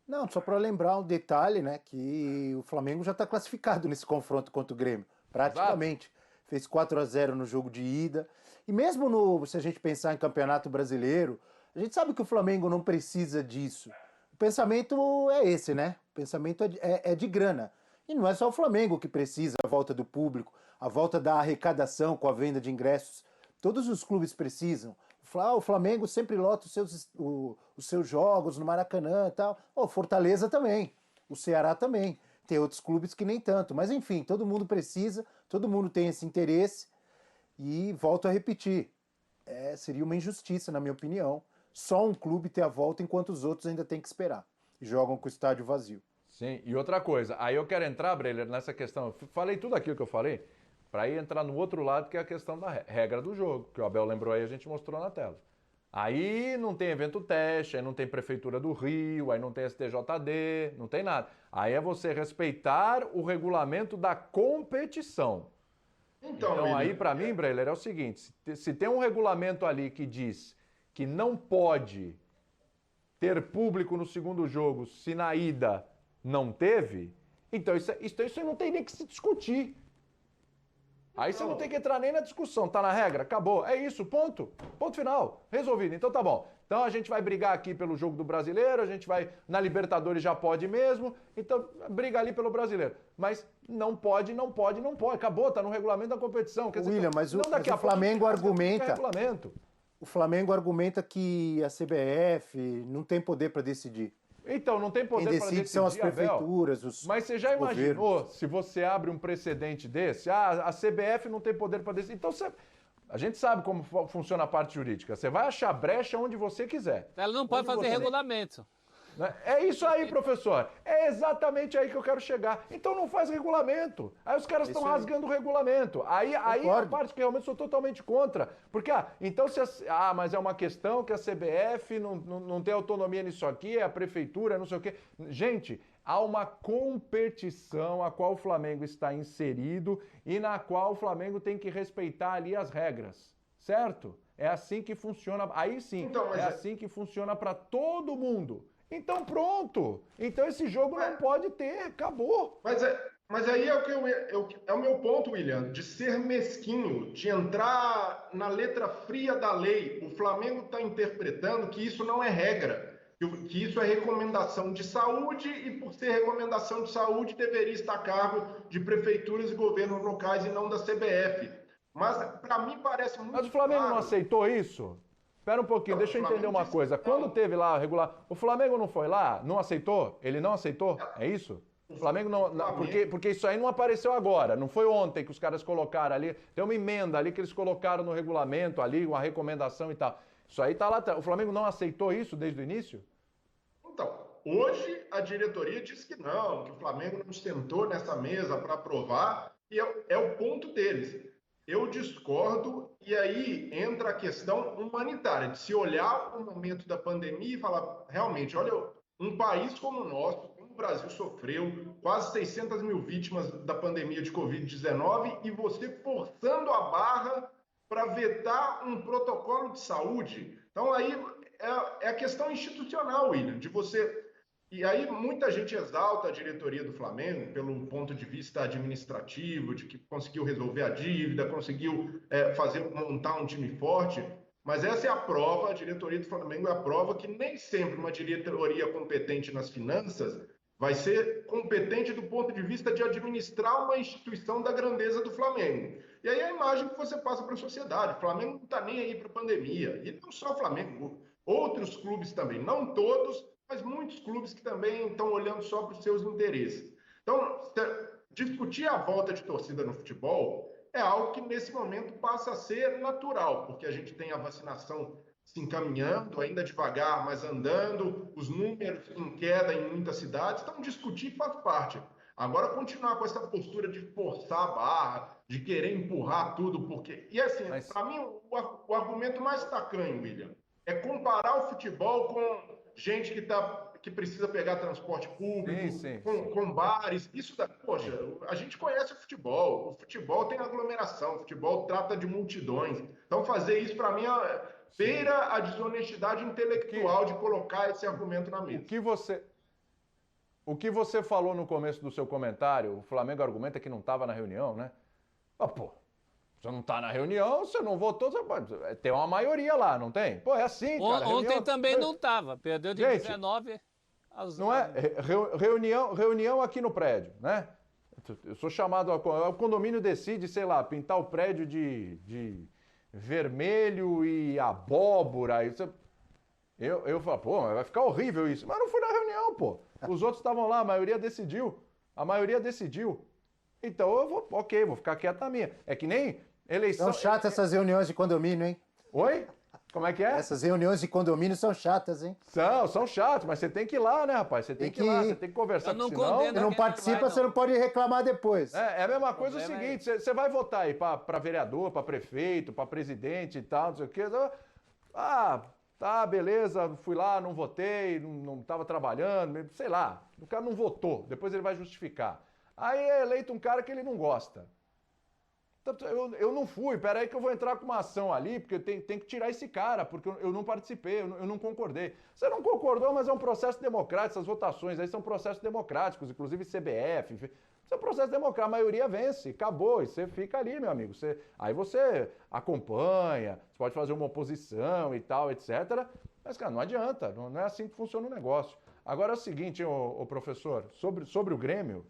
Não, só para lembrar um detalhe, né, que o Flamengo já está classificado nesse confronto contra o Grêmio, praticamente. Exato. Fez 4-0 no jogo de ida. E mesmo se a gente pensar em Campeonato Brasileiro, a gente sabe que o Flamengo não precisa disso. O pensamento é esse, né? O pensamento é de grana. E não é só o Flamengo que precisa, a volta do público, a volta da arrecadação com a venda de ingressos. Todos os clubes precisam. O Flamengo sempre lota os seus jogos no Maracanã e tal. O Fortaleza também. O Ceará também. Tem outros clubes que nem tanto. Mas enfim, todo mundo precisa, todo mundo tem esse interesse. E volto a repetir, seria uma injustiça, na minha opinião, só um clube ter a volta enquanto os outros ainda têm que esperar. E jogam com o estádio vazio. Sim, e outra coisa, aí eu quero entrar, Breiler, nessa questão, eu falei tudo aquilo que eu falei, para ir entrar no outro lado, que é a questão da regra do jogo, que o Abel lembrou aí, a gente mostrou na tela. Aí não tem evento teste, aí não tem Prefeitura do Rio, aí não tem STJD, não tem nada. Aí é você respeitar o regulamento da competição. Então aí para mim, Breiler, é o seguinte, se tem um regulamento ali que diz que não pode ter público no segundo jogo se na ida não teve, então isso aí não tem nem que se discutir. Aí você não tem que entrar nem na discussão, tá na regra, acabou, é isso, ponto final, resolvido, então tá bom. Então a gente vai brigar aqui pelo jogo do Brasileiro, a gente vai, na Libertadores já pode mesmo, então briga ali pelo Brasileiro. Mas não pode, acabou, tá no regulamento da competição. Quer dizer, William, mas o Flamengo argumenta... O Flamengo argumenta que a CBF não tem poder para decidir. Então, não tem poder para decidir, são as prefeituras, Abel. Mas você já imaginou se você abre um precedente desse? A CBF não tem poder para decidir. Então, a gente sabe como funciona a parte jurídica. Você vai achar brecha onde você quiser. Ela não pode fazer regulamento. É isso aí, professor. É exatamente aí que eu quero chegar. Então não faz regulamento. Aí os caras estão rasgando o regulamento. Aí a parte que realmente sou totalmente contra. Porque, então mas é uma questão que a CBF não tem autonomia nisso aqui, é a prefeitura, não sei o quê. Gente, há uma competição a qual o Flamengo está inserido e na qual o Flamengo tem que respeitar ali as regras, certo? É assim que funciona, aí sim, então, é assim que funciona para todo mundo. Então pronto, então esse jogo não pode ter, acabou. Mas aí é o meu ponto, William, de ser mesquinho, de entrar na letra fria da lei. O Flamengo está interpretando que isso não é regra. Que isso é recomendação de saúde e, por ser recomendação de saúde, deveria estar a cargo de prefeituras e governos locais e não da CBF. Mas, para mim, parece muito. Mas o Flamengo não aceitou isso? Espera um pouquinho, deixa eu entender uma coisa. Quando teve lá a regular. O Flamengo não foi lá? Não aceitou? Ele não aceitou? É isso? O Flamengo não. Porque isso aí não apareceu agora. Não foi ontem que os caras colocaram ali. Tem uma emenda ali que eles colocaram no regulamento ali, uma recomendação e tal. Isso aí tá lá. O Flamengo não aceitou isso desde o início? Então, hoje a diretoria diz que não, que o Flamengo não sentou nessa mesa para aprovar, e é o ponto deles. Eu discordo, e aí entra a questão humanitária, de se olhar o momento da pandemia e falar, realmente, olha, um país como o nosso, como o Brasil sofreu, quase 600 mil vítimas da pandemia de Covid-19, e você forçando a barra para vetar um protocolo de saúde. Então, aí é a questão institucional, William, de você... E aí muita gente exalta a diretoria do Flamengo pelo ponto de vista administrativo, de que conseguiu resolver a dívida, conseguiu montar um time forte, mas essa é a prova, a diretoria do Flamengo é a prova que nem sempre uma diretoria competente nas finanças vai ser competente do ponto de vista de administrar uma instituição da grandeza do Flamengo. E aí a imagem que você passa para a sociedade, o Flamengo não está nem aí para a pandemia, e não só o Flamengo, outros clubes também, não todos, mas muitos clubes que também estão olhando só para os seus interesses. Então, discutir a volta de torcida no futebol é algo que nesse momento passa a ser natural, porque a gente tem a vacinação se encaminhando, ainda devagar, mas andando, os números em queda em muitas cidades, então discutir faz parte. Agora, continuar com essa postura de forçar a barra, de querer empurrar tudo, porque... E assim, para mim, o argumento mais tacanho, William, é comparar o futebol com gente que precisa pegar transporte público, com bares. Poxa, a gente conhece o futebol tem aglomeração, o futebol trata de multidões. Então, fazer isso, para mim, beira a desonestidade intelectual de colocar esse argumento na mesa. O que você falou no começo do seu comentário, o Flamengo argumenta que não estava na reunião, né? Você não está na reunião, você não votou, você pode... Tem uma maioria lá, não tem? É assim, cara. Ontem também não estava, perdeu de 19 às... Não é? Reunião aqui no prédio, né? Eu sou chamado, o condomínio decide, sei lá, pintar o prédio de vermelho e abóbora. Eu falo, vai ficar horrível isso. Mas não fui na reunião, pô. Os outros estavam lá, a maioria decidiu. Então eu vou ficar quieto na minha. É que nem eleição... São chatas essas reuniões de condomínio, hein? Oi? Como é que é? Essas reuniões de condomínio são chatas, hein? São chatas, mas você tem que ir lá, né, rapaz? Você tem que ir lá, você tem que conversar com o senão... Você não participa, você não pode reclamar depois. É a mesma coisa, o seguinte, você vai votar aí para vereador, para prefeito, para presidente e tal, não sei o quê. Tá, beleza, fui lá, não votei, não estava trabalhando, sei lá. O cara não votou, depois ele vai justificar. Aí é eleito um cara que ele não gosta. Eu não fui, peraí que eu vou entrar com uma ação ali, porque tem que tirar esse cara, porque eu não participei, eu não concordei. Você não concordou, mas é um processo democrático, essas votações aí são processos democráticos, inclusive CBF, enfim. Isso é um processo democrático, a maioria vence, acabou, e você fica ali, meu amigo. Aí você acompanha, você pode fazer uma oposição e tal, etc. Mas, cara, não adianta, não é assim que funciona o negócio. Agora é o seguinte, ô professor, sobre o Grêmio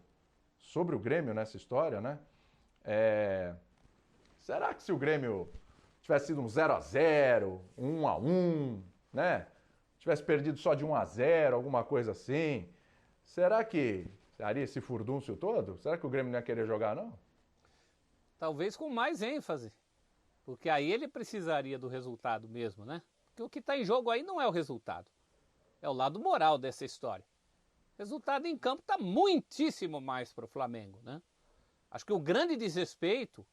nessa história, né? Será que se o Grêmio tivesse sido um 0-0, um 1-1, né? Tivesse perdido só de 1-0, alguma coisa assim, será que daria esse furdúncio todo? Será que o Grêmio não ia querer jogar, não? Talvez com mais ênfase, porque aí ele precisaria do resultado mesmo, né? Porque o que está em jogo aí não é o resultado. É o lado moral dessa história. O resultado em campo está muitíssimo mais para o Flamengo, né? Acho que o grande desrespeito,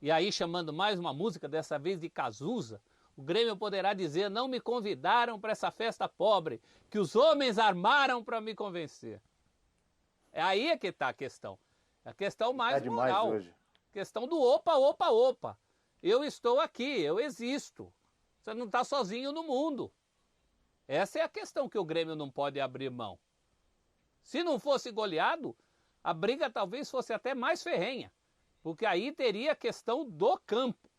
e aí chamando mais uma música, dessa vez de Cazuza, o Grêmio poderá dizer: não me convidaram para essa festa pobre, que os homens armaram para me convencer. É aí é que está a questão. É a questão mais moral. Hoje. Questão do opa, opa, opa. Eu estou aqui, eu existo. Você não está sozinho no mundo. Essa é a questão que o Grêmio não pode abrir mão. Se não fosse goleado, a briga talvez fosse até mais ferrenha, porque aí teria a questão do campo.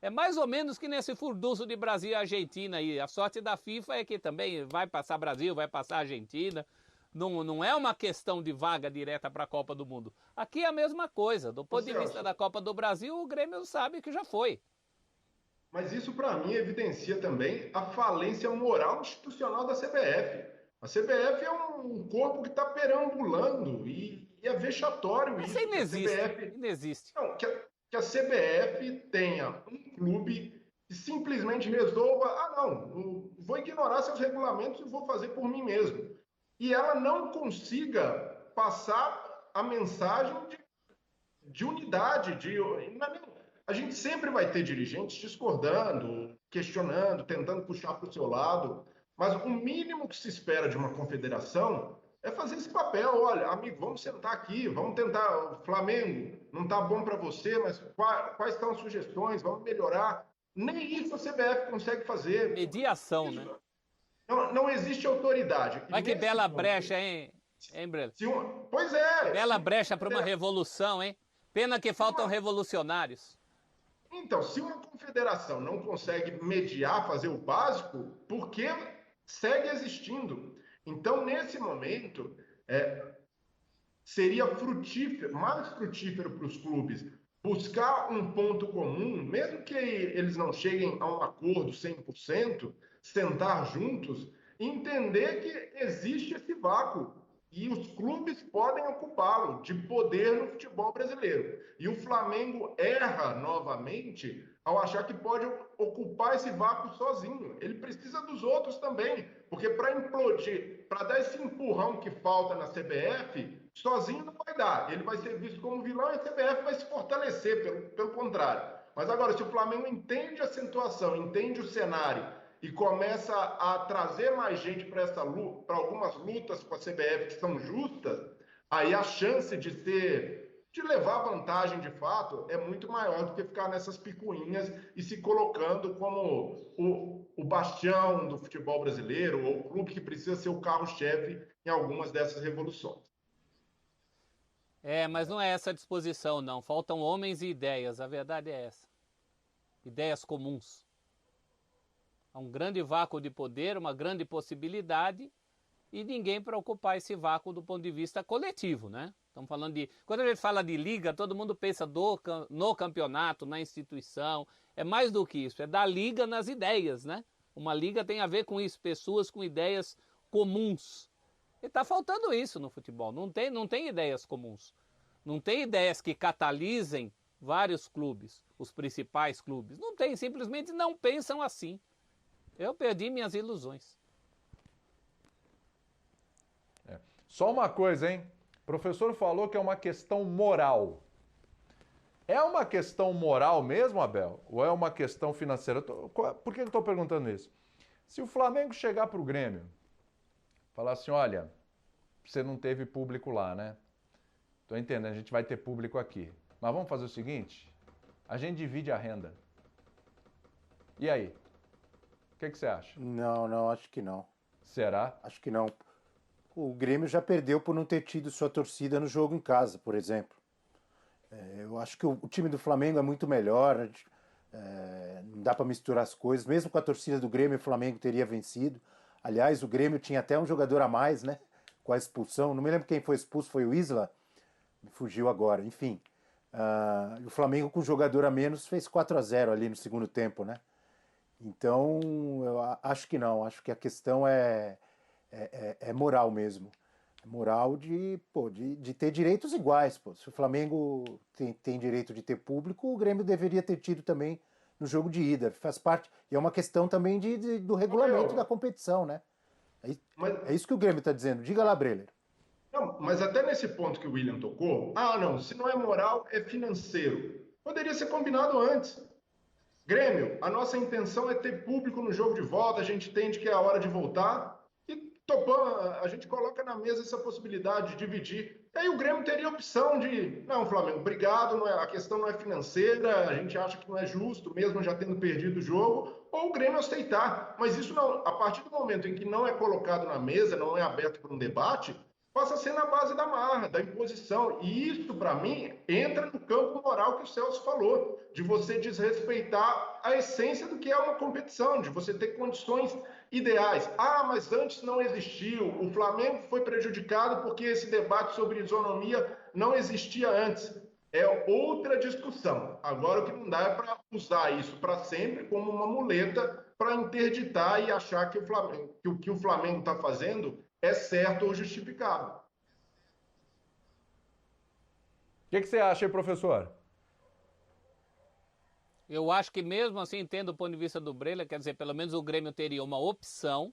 É mais ou menos que nesse furdunço de Brasil e Argentina aí. A sorte da FIFA é que também vai passar Brasil, vai passar Argentina. Não é uma questão de vaga direta para a Copa do Mundo. Aqui é a mesma coisa. Do ponto de vista da Copa do Brasil, o Grêmio sabe que já foi. Mas isso, para mim, evidencia também a falência moral institucional da CBF. A CBF é um corpo que está perambulando e é vexatório isso. Isso inexiste. Não, que a CBF tenha um clube que simplesmente resolva: não, vou ignorar seus regulamentos e vou fazer por mim mesmo. E ela não consiga passar a mensagem de unidade. A gente sempre vai ter dirigentes discordando, questionando, tentando puxar para o seu lado, mas o mínimo que se espera de uma confederação é fazer esse papel. Olha, amigo, vamos sentar aqui, vamos tentar. O Flamengo não está bom para você, mas quais são as sugestões? Vamos melhorar. Nem isso a CBF consegue fazer. Mediação, né? Não existe autoridade. Olha que bela brecha, hein, Breno? Pois é. Bela brecha para uma revolução, hein? Pena que faltam revolucionários. Então, se uma confederação não consegue mediar, fazer o básico, por que segue existindo? Então, nesse momento, seria mais frutífero para os clubes buscar um ponto comum, mesmo que eles não cheguem a um acordo 100%, sentar juntos e entender que existe esse vácuo e os clubes podem ocupá-lo de poder no futebol brasileiro. E o Flamengo erra novamente ao achar que pode ocupar esse vácuo sozinho. Ele precisa dos outros também, porque para implodir, para dar esse empurrão que falta na CBF, sozinho não vai dar. Ele vai ser visto como vilão e a CBF vai se fortalecer, pelo contrário. Mas agora, se o Flamengo entende a situação, entende o cenário e começa a trazer mais gente para algumas lutas com a CBF que são justas, aí a chance de levar vantagem de fato é muito maior do que ficar nessas picuinhas e se colocando como o bastião do futebol brasileiro ou o clube que precisa ser o carro-chefe em algumas dessas revoluções. Mas não é essa a disposição, não. Faltam homens e ideias, a verdade é essa. Ideias comuns. Há um grande vácuo de poder, uma grande possibilidade e ninguém para ocupar esse vácuo do ponto de vista coletivo, né? Estamos falando quando a gente fala de liga, todo mundo pensa no campeonato, na instituição. É mais do que isso, é da liga nas ideias, né? Uma liga tem a ver com isso, pessoas com ideias comuns. E está faltando isso no futebol, não tem ideias comuns. Não tem ideias que catalisem vários clubes, os principais clubes. Não tem, simplesmente não pensam assim. Eu perdi minhas ilusões. Só uma coisa, hein? O professor falou que é uma questão moral. É uma questão moral mesmo, Abel? Ou é uma questão financeira? Por que eu estou perguntando isso? Se o Flamengo chegar para o Grêmio, falar assim: olha, você não teve público lá, né? Estou entendendo, a gente vai ter público aqui. Mas vamos fazer o seguinte, a gente divide a renda. E aí? O que você acha? Não, acho que não. Será? Acho que não. O Grêmio já perdeu por não ter tido sua torcida no jogo em casa, por exemplo. Eu acho que o time do Flamengo é muito melhor, não dá para misturar as coisas. Mesmo com a torcida do Grêmio, o Flamengo teria vencido. Aliás, o Grêmio tinha até um jogador a mais, né? Com a expulsão. Não me lembro quem foi expulso, foi o Isla. Me fugiu agora, enfim. O Flamengo com um jogador a menos fez 4-0 ali no segundo tempo, né? Então, eu acho que não. Acho que a questão é moral mesmo. É moral de ter direitos iguais. Pô. Se o Flamengo tem direito de ter público, o Grêmio deveria ter tido também no jogo de ida. Faz parte. E é uma questão também do regulamento da competição, né? É isso que o Grêmio está dizendo. Diga lá, Breler. Não, mas até nesse ponto que o William tocou, não, se não é moral, é financeiro. Poderia ser combinado antes. Grêmio, a nossa intenção é ter público no jogo de volta, a gente entende que é a hora de voltar e topando, a gente coloca na mesa essa possibilidade de dividir. E aí o Grêmio teria a opção de, não, Flamengo, obrigado, a questão não é financeira, a gente acha que não é justo, mesmo já tendo perdido o jogo, ou o Grêmio aceitar. Mas isso não, a partir do momento em que não é colocado na mesa, não é aberto para um debate, passa a ser na base da marra, da imposição. E isso, para mim, entra no campo moral que o Celso falou, de você desrespeitar a essência do que é uma competição, de você ter condições ideais. Mas antes não existiu, o Flamengo foi prejudicado porque esse debate sobre isonomia não existia antes. É outra discussão. Agora, o que não dá é para usar isso para sempre como uma muleta para interditar e achar que o que o Flamengo está fazendo é certo ou justificável. O que você acha aí, professor? Eu acho que mesmo assim, entendo o ponto de vista do Breler, quer dizer, pelo menos o Grêmio teria uma opção,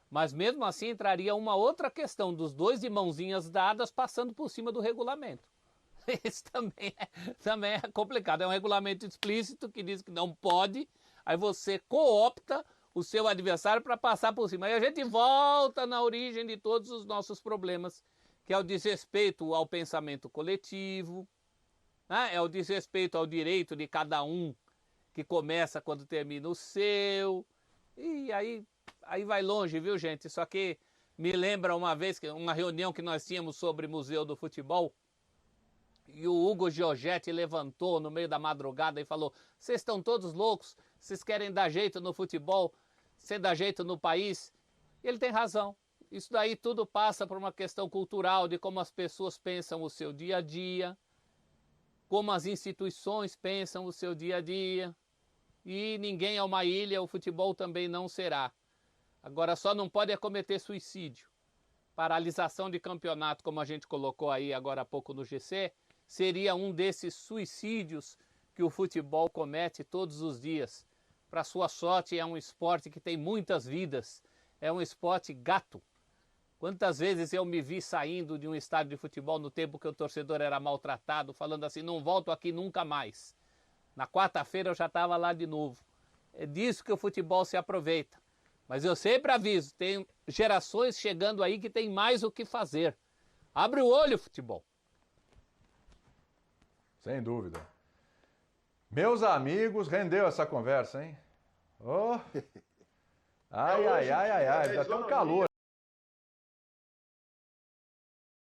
mas mesmo assim entraria uma outra questão dos dois de mãozinhas dadas passando por cima do regulamento. Isso também é complicado. É um regulamento explícito que diz que não pode, aí você coopta o seu adversário para passar por cima. Aí a gente volta na origem de todos os nossos problemas, que é o desrespeito ao pensamento coletivo, né? É o desrespeito ao direito de cada um, que começa quando termina o seu. E aí vai longe, viu, gente? Isso aqui me lembra uma vez, uma reunião que nós tínhamos sobre Museu do Futebol, e o Hugo Giorgetti levantou no meio da madrugada e falou: vocês estão todos loucos, vocês querem dar jeito no futebol, sem dar jeito no país. E ele tem razão. Isso daí tudo passa por uma questão cultural, de como as pessoas pensam o seu dia a dia, como as instituições pensam o seu dia a dia. E ninguém é uma ilha, o futebol também não será. Agora só não pode cometer suicídio. Paralisação de campeonato, como a gente colocou aí agora há pouco no GC, seria um desses suicídios que o futebol comete todos os dias. Para sua sorte, é um esporte que tem muitas vidas, é um esporte gato. Quantas vezes eu me vi saindo de um estádio de futebol no tempo que o torcedor era maltratado, falando assim: não volto aqui nunca mais. Na quarta-feira eu já estava lá de novo. É disso que o futebol se aproveita. Mas eu sempre aviso, tem gerações chegando aí que tem mais o que fazer. Abre o olho, futebol. Sem dúvida. Meus amigos, rendeu essa conversa, hein? Oh. Ai, dá até um calor.